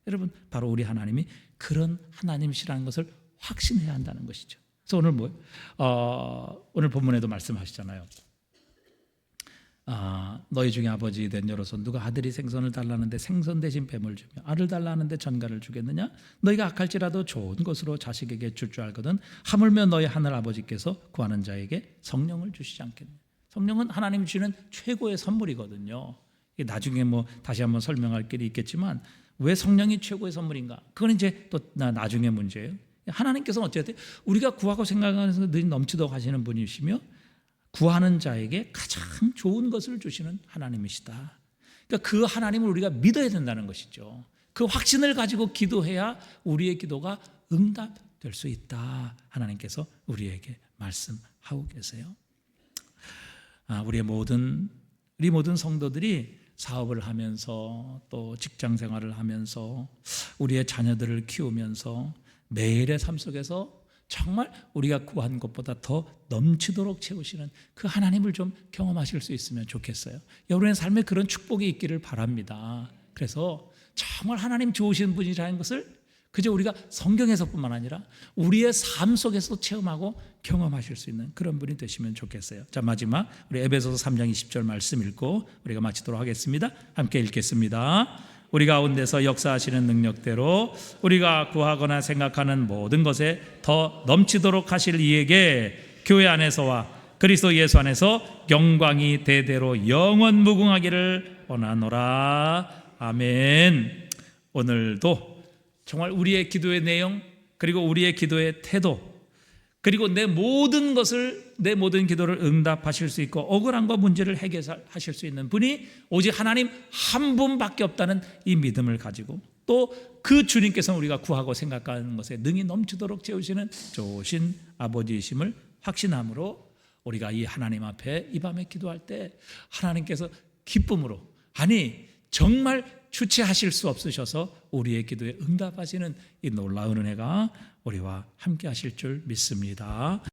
[SPEAKER 1] 여러분, 바로 우리 하나님이 그런 하나님이시라는 것을 확신해야 한다는 것이죠. 그래서 오늘 오늘 본문에도 말씀하시잖아요. 너희 중에 아버지 된 여로서 누가 아들이 생선을 달라는데 생선 대신 뱀을 주며 알을 달라는데 전갈을 주겠느냐? 너희가 악할지라도 좋은 것으로 자식에게 줄 줄 알거든 하물며 너희 하늘 아버지께서 구하는 자에게 성령을 주시지 않겠느냐? 성령은 하나님이 주시는 최고의 선물이거든요. 나중에 뭐 다시 한번 설명할 길이 있겠지만 왜 성령이 최고의 선물인가? 그건 이제 또 나중에 문제예요. 하나님께서는 어쨌든 우리가 구하고 생각하는 것을 늘 넘치도록 하시는 분이시며 구하는 자에게 가장 좋은 것을 주시는 하나님이시다. 그러니까 그 하나님을 우리가 믿어야 된다는 것이죠. 그 확신을 가지고 기도해야 우리의 기도가 응답될 수 있다. 하나님께서 우리에게 말씀하고 계세요. 우리 모든 성도들이 사업을 하면서 또 직장 생활을 하면서 우리의 자녀들을 키우면서 매일의 삶 속에서 정말 우리가 구한 것보다 더 넘치도록 채우시는 그 하나님을 좀 경험하실 수 있으면 좋겠어요. 여러분의 삶에 그런 축복이 있기를 바랍니다. 그래서 정말 하나님 좋으신 분이라는 것을 그저 우리가 성경에서뿐만 아니라 우리의 삶 속에서도 체험하고 경험하실 수 있는 그런 분이 되시면 좋겠어요. 자, 마지막 우리 에베소서 3장 20절 말씀 읽고 우리가 마치도록 하겠습니다. 함께 읽겠습니다. 우리 가운데서 역사하시는 능력대로 우리가 구하거나 생각하는 모든 것에 더 넘치도록 하실 이에게 교회 안에서와 그리스도 예수 안에서 영광이 대대로 영원 무궁하기를 원하노라. 아멘. 오늘도 정말 우리의 기도의 내용, 그리고 우리의 기도의 태도, 그리고 내 모든 기도를 응답하실 수 있고 억울함과 문제를 해결하실 수 있는 분이 오직 하나님 한 분밖에 없다는 이 믿음을 가지고 또 그 주님께서는 우리가 구하고 생각하는 것에 능히 넘치도록 채우시는 좋으신 아버지이심을 확신함으로 우리가 이 하나님 앞에 이 밤에 기도할 때 하나님께서 기쁨으로, 아니 정말 주체하실 수 없으셔서 우리의 기도에 응답하시는 이 놀라운 은혜가 우리와 함께 하실 줄 믿습니다.